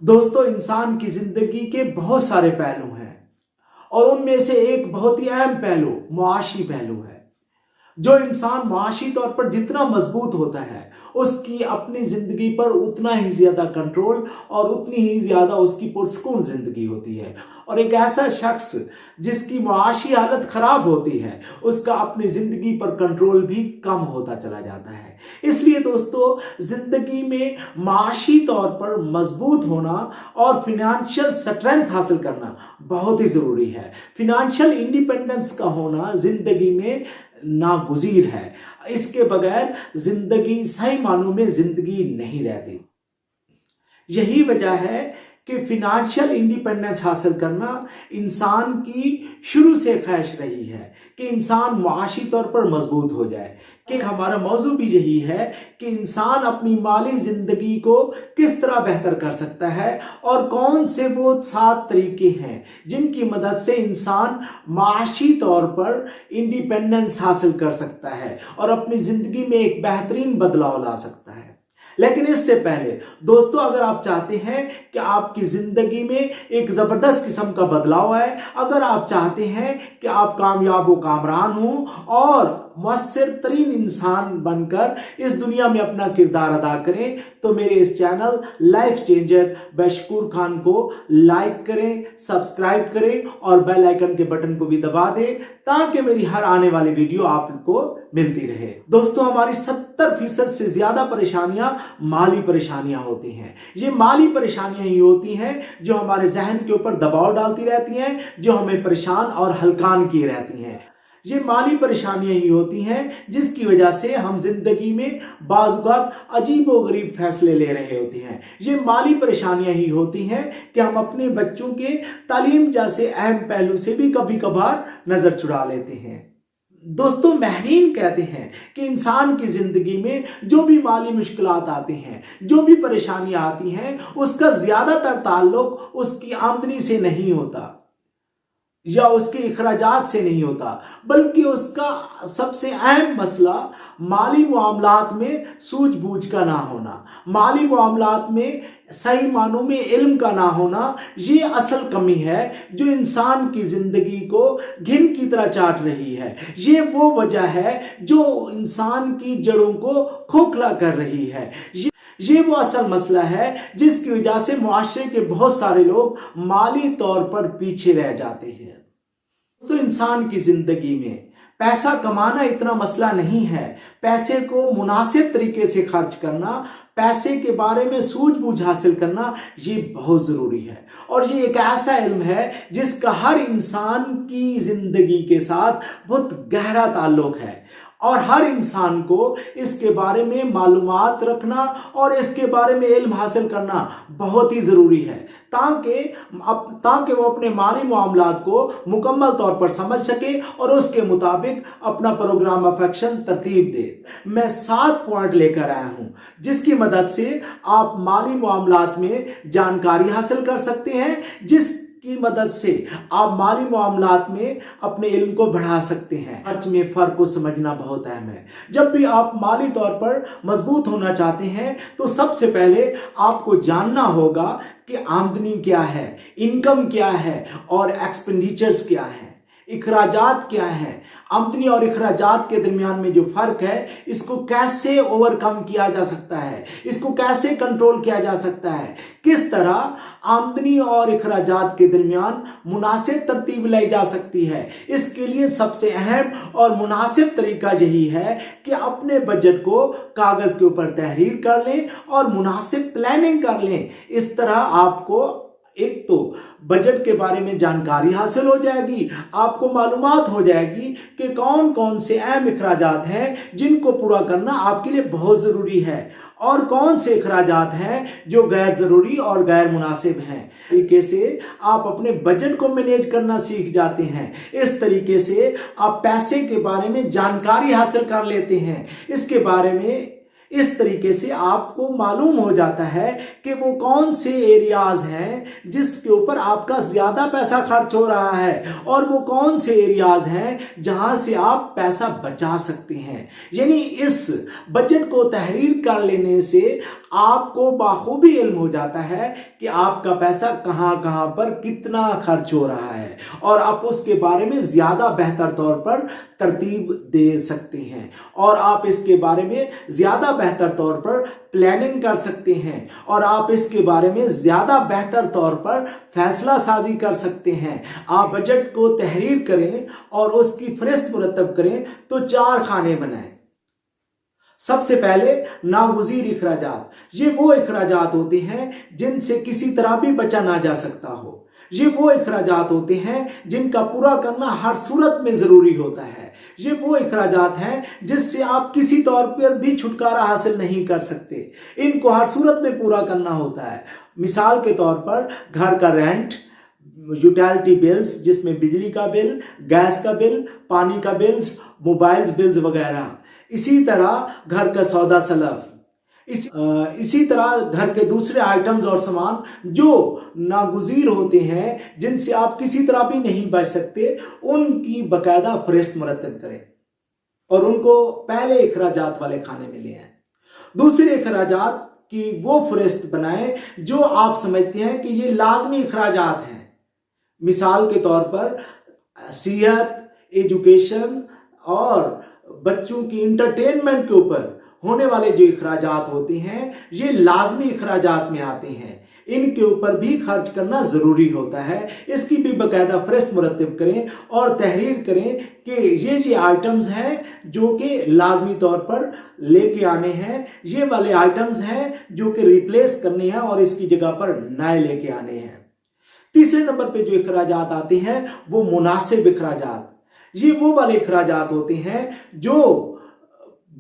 दोस्तों, इंसान की जिंदगी के बहुत सारे पहलू हैं और उनमें से एक बहुत ही अहम पहलू मुआशी पहलू है। जो इंसान मुआशी तौर पर जितना मजबूत होता है, उसकी अपनी जिंदगी पर उतना ही ज्यादा कंट्रोल और उतनी ही ज्यादा उसकी पुरसकून जिंदगी होती है। और एक ऐसा शख्स जिसकी मुआशी हालत खराब होती है, उसका अपनी जिंदगी पर कंट्रोल भी कम होता चला जाता है। इसलिए दोस्तों, जिंदगी में माशी तौर पर मजबूत होना और फिनेंशियल स्ट्रेंथ हासिल करना बहुत ही जरूरी है। फिनेंशियल इंडिपेंडेंस का होना जिंदगी में नागुज़ीर है। इसके बगैर जिंदगी सही मानों में जिंदगी नहीं रहती। यही वजह है कि फिनेंशियल इंडिपेंडेंस हासिल करना इंसान की शुरू से ख्वाहिश रही है कि इंसान मुआशी तौर पर मजबूत हो जाए। कि हमारा मौजू भी यही है कि इंसान अपनी माली जिंदगी को किस तरह बेहतर कर सकता है और कौन से वो 7 तरीके हैं जिनकी मदद से इंसान माशी तौर पर इंडिपेंडेंस हासिल कर सकता है और अपनी जिंदगी में एक बेहतरीन बदलाव ला सकता है। लेकिन इससे पहले दोस्तों, अगर आप चाहते हैं कि आपकी जिंदगी में एक जबरदस्त किस्म का बदलाव आए, अगर आप चाहते हैं कि आप कामयाब व कामरान हो और मुअस्सिर तरीन इंसान बनकर इस दुनिया में अपना किरदार अदा करें, तो मेरे इस चैनल लाइफ चेंजर बशकूर खान को लाइक करें, सब्सक्राइब करें और बेल आइकन के बटन को भी दबा दें ताकि मेरी हर आने वाली वीडियो आपको मिलती रहे। दोस्तों, हमारी 70% से ज्यादा परेशानियां माली परेशानियां होती हैं। ये माली परेशानियां ही होती हैं जो हमारे जहन के ऊपर दबाव डालती रहती हैं, जो हमें परेशान और हलकान किए रहती हैं। ये माली परेशानियां ही होती हैं जिसकी वजह से हम जिंदगी में बाज़-औक़ात अजीबो-गरीब फैसले ले रहे होते हैं। ये माली परेशानियां ही होती हैं कि हम अपने बच्चों के तालीम जैसे अहम पहलू से भी कभी कभार नजर चुरा लेते हैं। दोस्तों, माहिरीन कहते हैं कि इंसान की जिंदगी में जो भी माली मुश्किलात आती हैं, जो भी परेशानियां आती हैं, उसका ज्यादातर ताल्लुक उसकी आमदनी से नहीं होता या उसके इखराजात से नहीं होता, बल्कि उसका सबसे अहम मसला माली मामलात में सूझबूझ का ना होना, माली मामलात में सही मानों में इल्म का ना होना। ये असल कमी है जो इंसान की जिंदगी को घिन की तरह चाट रही है। ये वो वजह है जो इंसान की जड़ों को खोखला कर रही है। ये वो असल मसला है जिसकी वजह से मुआशरे के बहुत सारे लोग माली तौर पर पीछे रह जाते हैं। तो इंसान की जिंदगी में पैसा कमाना इतना मसला नहीं है, पैसे को मुनासिब तरीके से खर्च करना, पैसे के बारे में सूझबूझ हासिल करना, ये बहुत जरूरी है। और ये एक ऐसा इल्म है जिसका हर इंसान की जिंदगी के साथ बहुत गहरा ताल्लुक है और हर इंसान को इसके बारे में मालूमात रखना और इसके बारे में इल्म हासिल करना बहुत ही ज़रूरी है ताकि वो अपने माली मामलात को मुकम्मल तौर पर समझ सके और उसके मुताबिक अपना प्रोग्राम ऑफ एक्शन तरतीब दे। मैं 7 पॉइंट लेकर आया हूं जिसकी मदद से आप माली मामलात में जानकारी हासिल कर सकते हैं, जिसकी मदद से आप माली मामलात में अपने इल्म को बढ़ा सकते हैं। खर्च में फर्क को समझना बहुत अहम है। जब भी आप माली तौर पर मजबूत होना चाहते हैं तो सबसे पहले आपको जानना होगा कि आमदनी क्या है, इनकम क्या है और एक्सपेंडिचर्स क्या है, इखराजात क्या है। आमदनी और इखराजात के दरमियान में जो फर्क है, इसको कैसे ओवरकम किया जा सकता है, इसको कैसे कंट्रोल किया जा सकता है, किस तरह आमदनी और इखराजात के दरमियान मुनासिब तरतीब लाई जा सकती है। इसके लिए सबसे अहम और मुनासिब तरीका यही है कि अपने बजट को कागज के ऊपर तहरीर कर लें और मुनासिब प्लानिंग कर लें। इस तरह आपको एक तो बजट के बारे में जानकारी हासिल हो जाएगी, आपको मालूमात हो जाएगी कि कौन कौन से अहम इखराजात हैं जिनको पूरा करना आपके लिए बहुत ज़रूरी है और कौन से इखराजात हैं जो गैर ज़रूरी और गैर मुनासिब हैं। तरीके से आप अपने बजट को मैनेज करना सीख जाते हैं। इस तरीके से आप पैसे के बारे में जानकारी हासिल कर लेते हैं। इसके बारे में इस तरीके से आपको मालूम हो जाता है कि वो कौन से एरियाज हैं जिसके ऊपर आपका ज्यादा पैसा खर्च हो रहा है और वो कौन से एरियाज हैं जहां से आप पैसा बचा सकते हैं। यानी इस बजट को तहरीर कर लेने से آپ کو بخूबी علم ہو جاتا ہے کہ آپ کا پیسہ کہاں کہاں پر کتنا خرچ ہو رہا ہے، اور آپ اس کے بارے میں زیادہ بہتر طور پر ترتیب دے سکتے ہیں، اور آپ اس کے بارے میں زیادہ بہتر طور پر پلاننگ کر سکتے ہیں، اور آپ اس کے بارے میں زیادہ بہتر طور پر فیصلہ سازی کر سکتے ہیں۔ آپ بجٹ کو تحریر کریں اور اس کی فہرست مرتب کریں تو 4 خانے بنائیں۔ سب سے پہلے ناگزیر اخراجات۔ یہ وہ اخراجات ہوتے ہیں جن سے کسی طرح بھی بچا نہ جا سکتا ہو۔ یہ وہ اخراجات ہوتے ہیں جن کا پورا کرنا ہر صورت میں ضروری ہوتا ہے۔ یہ وہ اخراجات ہیں جس سے آپ کسی طور پر بھی چھٹکارا حاصل نہیں کر سکتے، ان کو ہر صورت میں پورا کرنا ہوتا ہے۔ مثال کے طور پر گھر کا رینٹ، یوٹیلٹی بلز جس میں بجلی کا بل، گیس کا بل، پانی کا بلز، موبائلز بلز وغیرہ، اسی طرح گھر کا سودا سلف، اسی طرح گھر کے دوسرے آئٹمز اور سامان جو ناگزیر ہوتے ہیں جن سے آپ کسی طرح بھی نہیں بچ سکتے، ان کی باقاعدہ فہرست مرتب کریں اور ان کو پہلے اخراجات والے کھانے میں لے آئیں۔ دوسرے اخراجات کی وہ فہرست بنائیں جو آپ سمجھتے ہیں کہ یہ لازمی اخراجات ہیں۔ مثال کے طور پر صحت، ایجوکیشن اور بچوں کی انٹرٹینمنٹ کے اوپر ہونے والے جو اخراجات ہوتے ہیں یہ لازمی اخراجات میں آتے ہیں، ان کے اوپر بھی خرچ کرنا ضروری ہوتا ہے۔ اس کی بھی باقاعدہ فہرست مرتب کریں اور تحریر کریں کہ یہ آئٹمز ہیں جو کہ لازمی طور پر لے کے آنے ہیں، یہ والے آئٹمز ہیں جو کہ ریپلیس کرنے ہیں اور اس کی جگہ پر نئے لے کے آنے ہیں۔ تیسرے نمبر پہ جو اخراجات آتے ہیں وہ مناسب اخراجات۔ یہ وہ والے اخراجات ہوتے ہیں جو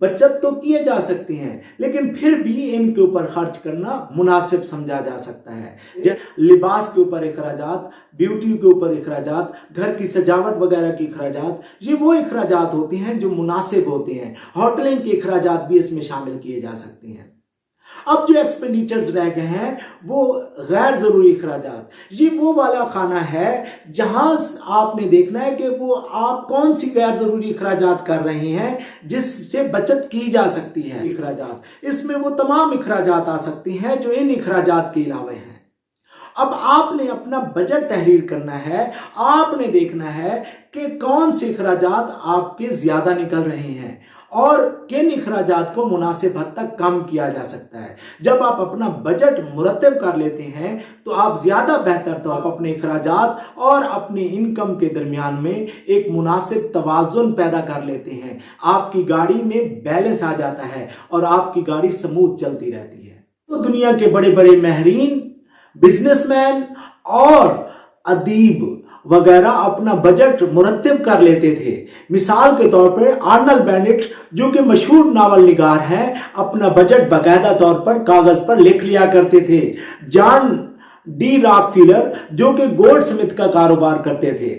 بچت تو کیے جا سکتے ہیں لیکن پھر بھی ان کے اوپر خرچ کرنا مناسب سمجھا جا سکتا ہے۔ جیسے لباس کے اوپر اخراجات، بیوٹی کے اوپر اخراجات، گھر کی سجاوٹ وغیرہ کی اخراجات، یہ وہ اخراجات ہوتے ہیں جو مناسب ہوتے ہیں۔ ہوٹلنگ کے اخراجات بھی اس میں شامل کیے جا سکتے ہیں۔ اب جو ایکسپینڈیچرز رہ گئے ہیں وہ غیر ضروری اخراجات۔ یہ وہ والا خانہ ہے جہاں آپ نے دیکھنا ہے کہ وہ آپ کون سی غیر ضروری اخراجات کر رہے ہیں جس سے بچت کی جا سکتی ہے۔ اخراجات، اس میں وہ تمام اخراجات آ سکتی ہیں جو ان اخراجات کے علاوہ ہیں۔ اب آپ نے اپنا بجٹ تحریر کرنا ہے، آپ نے دیکھنا ہے کہ کون سے اخراجات آپ کے زیادہ نکل رہے ہیں اور کن اخراجات کو مناسب حد تک کم کیا جا سکتا ہے۔ جب آپ اپنا بجٹ مرتب کر لیتے ہیں تو آپ زیادہ بہتر طور پر اپنے اخراجات اور اپنی انکم کے درمیان میں ایک مناسب توازن پیدا کر لیتے ہیں۔ آپ کی گاڑی میں بیلنس آ جاتا ہے اور آپ کی گاڑی سموتھ چلتی رہتی ہے۔ تو دنیا کے بڑے بڑے ماہرین، بزنس مین اور ادیب وغیرہ اپنا بجٹ مرتب کر لیتے تھے۔ مثال کے طور پر آرنلڈ بینٹ جو کہ مشہور ناول نگار ہیں اپنا بجٹ باقاعدہ طور پر کاغذ پر لکھ لیا کرتے تھے۔ جان ڈی راک فیلر جو کہ گولڈ سمتھ کا کاروبار کرتے تھے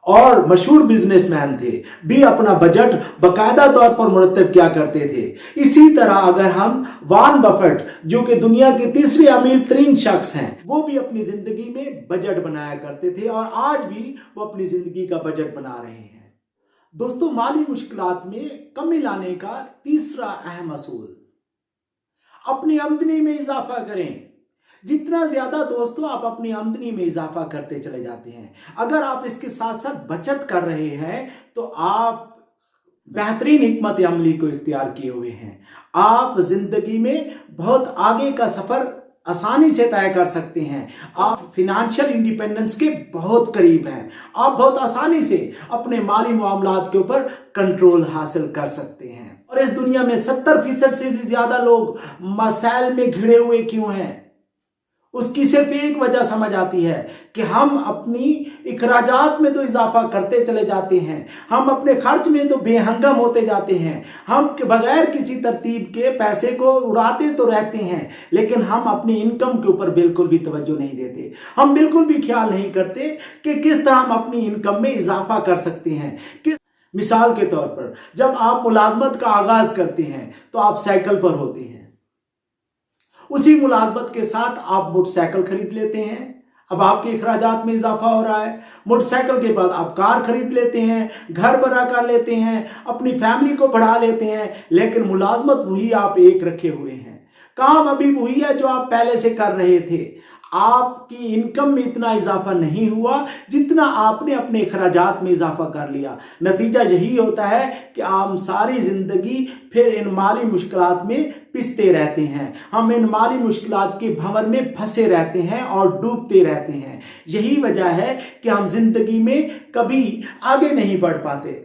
اور مشہور بزنس مین تھے، بھی اپنا بجٹ باقاعدہ طور پر مرتب کیا کرتے تھے۔ اسی طرح اگر ہم وارن بفٹ جو کہ دنیا کے تیسرے امیر ترین شخص ہیں، وہ بھی اپنی زندگی میں بجٹ بنایا کرتے تھے اور آج بھی وہ اپنی زندگی کا بجٹ بنا رہے ہیں۔ دوستو، مالی مشکلات میں کمی لانے کا تیسرا اہم اصول، اپنی آمدنی میں اضافہ کریں۔ جتنا زیادہ دوستو آپ اپنی آمدنی میں اضافہ کرتے چلے جاتے ہیں، اگر آپ اس کے ساتھ ساتھ بچت کر رہے ہیں تو آپ بہترین حکمت عملی کو اختیار کیے ہوئے ہیں۔ آپ زندگی میں بہت آگے کا سفر آسانی سے طے کر سکتے ہیں۔ آپ فائنینشیل انڈیپینڈنس کے بہت قریب ہیں۔ آپ بہت آسانی سے اپنے مالی معاملات کے اوپر کنٹرول حاصل کر سکتے ہیں۔ اور اس دنیا میں 70% سے بھی زیادہ لوگ مسائل میں گھڑے ہوئے کیوں ہیں؟ اس کی صرف ایک وجہ سمجھ آتی ہے کہ ہم اپنی اخراجات میں تو اضافہ کرتے چلے جاتے ہیں، ہم اپنے خرچ میں تو بے ہنگم ہوتے جاتے ہیں، ہم بغیر کسی ترتیب کے پیسے کو اڑاتے تو رہتے ہیں، لیکن ہم اپنی انکم کے اوپر بالکل بھی توجہ نہیں دیتے۔ ہم بالکل بھی خیال نہیں کرتے کہ کس طرح ہم اپنی انکم میں اضافہ کر سکتے ہیں۔ مثال کے طور پر جب آپ ملازمت کا آغاز کرتے ہیں تو آپ سائیکل پر ہوتے ہیں، اسی ملازمت کے ساتھ آپ موٹر سائیکل خرید لیتے ہیں، اب آپ کے اخراجات میں اضافہ ہو رہا ہے۔ موٹر سائیکل کے بعد آپ کار خرید لیتے ہیں، گھر بڑا کر لیتے ہیں، اپنی فیملی کو بڑھا لیتے ہیں، لیکن ملازمت وہی آپ ایک رکھے ہوئے ہیں۔ काम अभी वही है जो आप पहले से कर रहे थे। आपकी इनकम में इतना इजाफा नहीं हुआ जितना आपने अपने अखराजात में इजाफा कर लिया। नतीजा यही होता है कि हम सारी जिंदगी फिर इन माली मुश्किलात में पिसते रहते हैं। हम इन माली मुश्किलात के भंवर में फंसे रहते हैं और डूबते रहते हैं। यही वजह है कि हम जिंदगी में कभी आगे नहीं बढ़ पाते।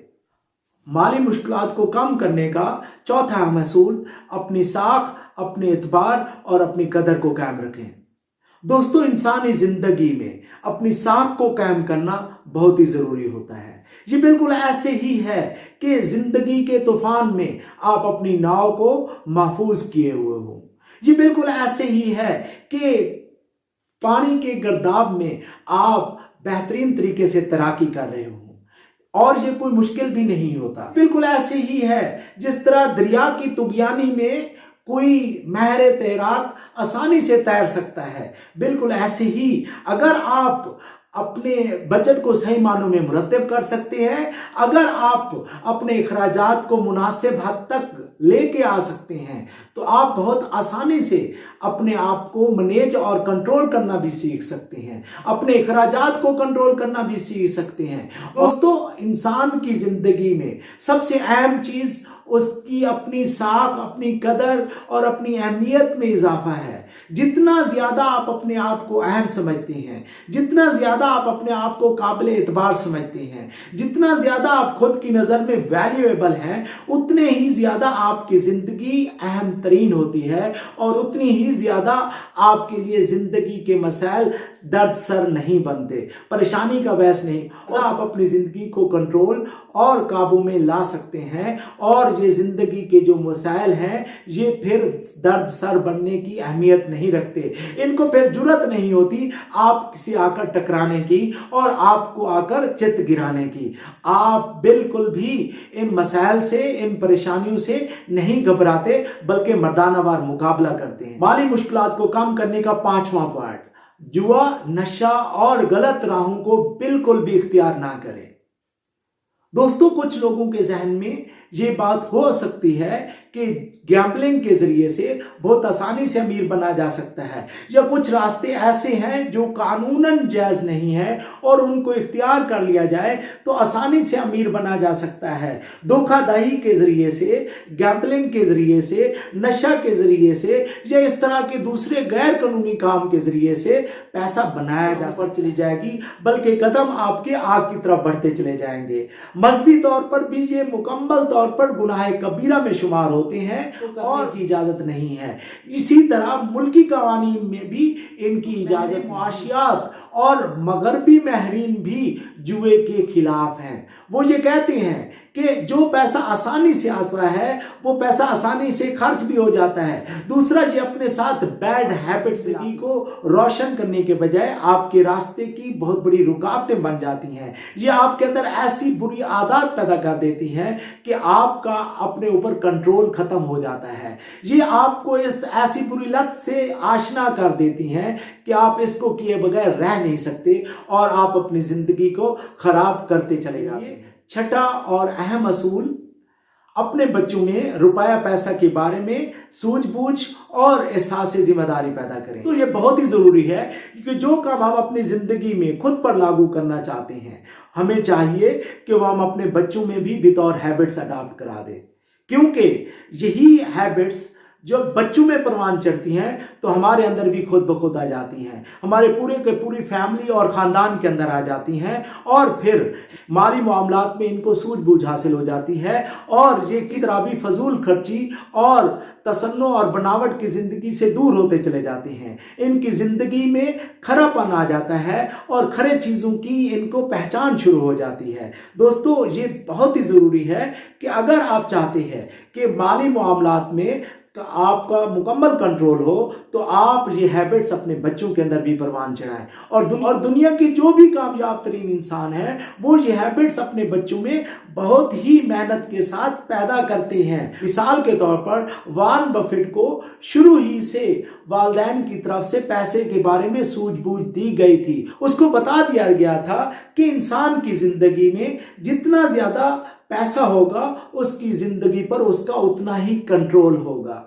माली मुश्किलात को कम करने का चौथा अहम असूल, अपनी साख, अपने एतबार और अपनी कदर को कायम रखें। दोस्तों, इंसानी जिंदगी में अपनी साख को कायम करना बहुत ही जरूरी होता है। ये बिल्कुल ऐसे ही है कि जिंदगी के तूफान में आप अपनी नाव को महफूज किए हुए हो। ये बिल्कुल ऐसे ही है कि पानी के गर्दाब में आप बेहतरीन तरीके से तैराकी कर रहे हो और ये कोई मुश्किल भी नहीं होता। बिल्कुल ऐसे ही है जिस तरह दरिया की तुगयानी में कोई माहिर तैराक आसानी से तैर सकता है, बिल्कुल ऐसे ही अगर आप अपने बजट को सही मानों में मुरत्तब कर सकते हैं, अगर आप अपने अखराजात को मुनासिब हद तक लेके आ सकते हैं, तो आप बहुत आसानी से अपने आप को मैनेज और कंट्रोल करना भी सीख सकते हैं, अपने अखराजात को कंट्रोल करना भी सीख सकते हैं। दोस्तों, इंसान की जिंदगी में सबसे अहम चीज उसकी अपनी साख, अपनी कदर और अपनी अहमियत में इजाफा है। जितना ज्यादा आप अपने आप को अहम समझते हैं, जितना ज्यादा आप अपने आप को काबिल एतबार समझते हैं, जितना ज्यादा आप खुद की नजर में वैल्यूएबल हैं, उतने ही ज्यादा आपकी जिंदगी अहम तरीन होती है और उतनी ही ज्यादा आपके लिए जिंदगी के मसाइल दर्द सर नहीं बनते, परेशानी का बहस नहीं। और आप अपनी जिंदगी को कंट्रोल और काबू में ला सकते हैं और ये जिंदगी के जो मसाइल हैं ये फिर दर्द सर बनने की अहमियत नहीं रखते। इनको फिर जुर्रत नहीं होती आप किसी आकर टकराने की और आपको आकर चित गिराने की। आप बिल्कुल भी इन मसाइल से, इन परेशानियों से नहीं घबराते बल्कि मर्दानावार मुकाबला करते हैं। माली मुश्किलात को कम करने का पांचवां पॉइंट, जुआ, नशा और गलत राहों को बिल्कुल भी इख्तियार ना करें। दोस्तों, कुछ लोगों के जहन में ये बात हो सकती है कि गैम्बलिंग के जरिए से बहुत आसानी से अमीर बना जा सकता है, या कुछ रास्ते ऐसे हैं जो कानूनन जायज नहीं है और उनको इख्तियार कर लिया जाए तो आसानी से अमीर बना जा सकता है। धोखाधड़ी के जरिए से, गैम्बलिंग के जरिए से, नशा के जरिए से या इस तरह के दूसरे गैर कानूनी काम के जरिए से पैसा बनाया जा चली जाएगी, बल्कि कदम आपके आग की तरफ बढ़ते चले जाएंगे। मजहबी तौर पर भी ये मुकम्मल तौर पर गुनाह कबीरा में शुमार होते हैं और की इजाजत नहीं है। इसी तरह मुल्की कवानीन में भी इनकी इजाजत, मुआशियात और मगरबी माहिरीन भी जुए के खिलाफ हैं। वो ये कहते हैं कि जो पैसा आसानी से आता है वो पैसा आसानी से खर्च भी हो जाता है। दूसरा, ये अपने साथ बैड हैबिट्स को रोशन करने के बजाय आपके रास्ते की बहुत बड़ी रुकावटें बन जाती हैं। ये आपके अंदर ऐसी बुरी आदत पैदा कर देती हैं कि आपका अपने ऊपर कंट्रोल खत्म हो जाता है। ये आपको इस ऐसी बुरी लत से आशना कर देती हैं कि आप इसको किए बगैर रह नहीं सकते और आप अपनी जिंदगी को खराब करते चले जाते हैं। छठा और अहम असूल, अपने बच्चों में रुपया पैसा के बारे में सूझबूझ और एहसास जिम्मेदारी पैदा करें। तो ये बहुत ही जरूरी है कि जो काम हम अपनी जिंदगी में खुद पर लागू करना चाहते हैं, हमें चाहिए कि वो हम अपने बच्चों में भी बतौर हैबिट्स अडॉप्ट करा दें, क्योंकि यही हैबिट्स जब बच्चों में परवान चढ़ती हैं तो हमारे अंदर भी खुद ब खुद आ जाती हैं, हमारे पूरे के पूरी फैमिली और ख़ानदान के अंदर आ जाती हैं और फिर माली मामलात में इनको सूझबूझ हासिल हो जाती है और ये किस तरह भी फजूल खर्ची और तसन्नो और बनावट की ज़िंदगी से दूर होते चले जाते हैं। इनकी ज़िंदगी में खरापन आ जाता है और खरे चीज़ों की इनको पहचान शुरू हो जाती है। दोस्तों, ये बहुत ही ज़रूरी है कि अगर आप चाहते हैं कि माली मामलात में आपका मुकम्मल कंट्रोल हो तो आप ये हैबिट्स अपने बच्चों के अंदर भी परवान चढ़ाएं और दुनिया की जो भी कामयाब तरीन इंसान है वो ये हैबिट्स अपने बच्चों में बहुत ही मेहनत के साथ पैदा करते हैं। मिसाल के तौर पर वॉरेन बफेट को शुरू ही से वालिदैन की तरफ से पैसे के बारे में सूझबूझ दी गई थी। उसको बता दिया गया था कि इंसान की जिंदगी में जितना ज्यादा पैसा होगा उसकी जिंदगी पर उसका उतना ही कंट्रोल होगा।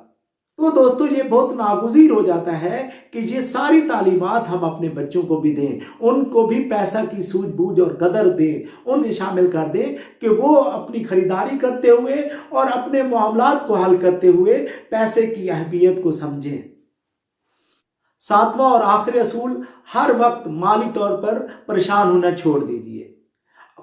तो दोस्तों ये बहुत नागुज़ीर हो जाता है कि ये सारी तालीमात हम अपने बच्चों को भी दें, उनको भी पैसा की सूझबूझ और कदर दें, उन्हें शामिल कर दें कि वो अपनी खरीदारी करते हुए और अपने मामलात को हल करते हुए पैसे की अहमियत को समझें। सातवां और आखिरी असूल, हर वक्त माली तौर पर परेशान होना छोड़ दीजिए।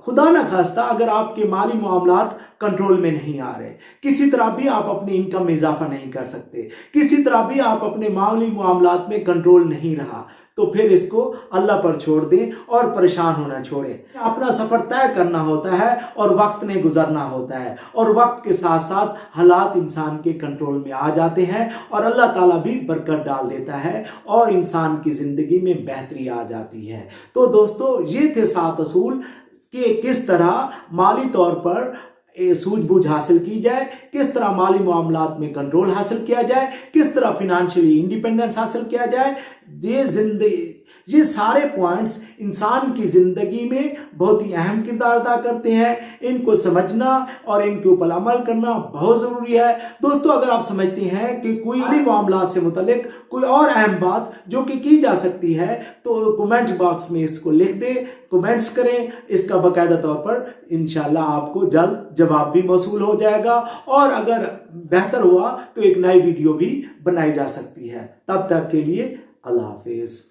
खुदा न खास्ता अगर आपके माली मामलात कंट्रोल में नहीं आ रहे, किसी तरह भी आप अपनी इनकम में इजाफा नहीं कर सकते, किसी तरह भी आप अपने माली मामलात में कंट्रोल नहीं रहा, तो फिर इसको अल्लाह पर छोड़ दें और परेशान होना छोड़ें। अपना सफ़र तय करना होता है और वक्त ने गुजरना होता है, और वक्त के साथ साथ हालात इंसान के कंट्रोल में आ जाते हैं और अल्लाह ताला भी बरकत डाल देता है और इंसान की ज़िंदगी में बेहतरी आ जाती है। तो दोस्तों ये थे 7 असूल कि किस तरह माली तौर पर सूझबूझ हासिल की जाए, किस तरह माली मामलात में कंट्रोल हासिल किया जाए, किस तरह फिनेंशियली इंडिपेंडेंस हासिल किया जाए। ये सारे पॉइंट्स इंसान की ज़िंदगी में बहुत ही अहम किरदार अदा करते हैं। इनको समझना और इनके ऊपर अमल करना बहुत ज़रूरी है। दोस्तों अगर आप समझते हैं कि कोई भी मामला से मुतल्लिक कोई और अहम बात जो कि की जा सकती है, तो कमेंट बॉक्स में इसको लिख दें, कमेंट्स करें। इसका बाकायदा तौर पर इंशाल्लाह आपको जल्द जवाब भी मौसूल हो जाएगा, और अगर बेहतर हुआ तो एक नई वीडियो भी बनाई जा सकती है। तब तक के लिए अल्लाह हाफिज़।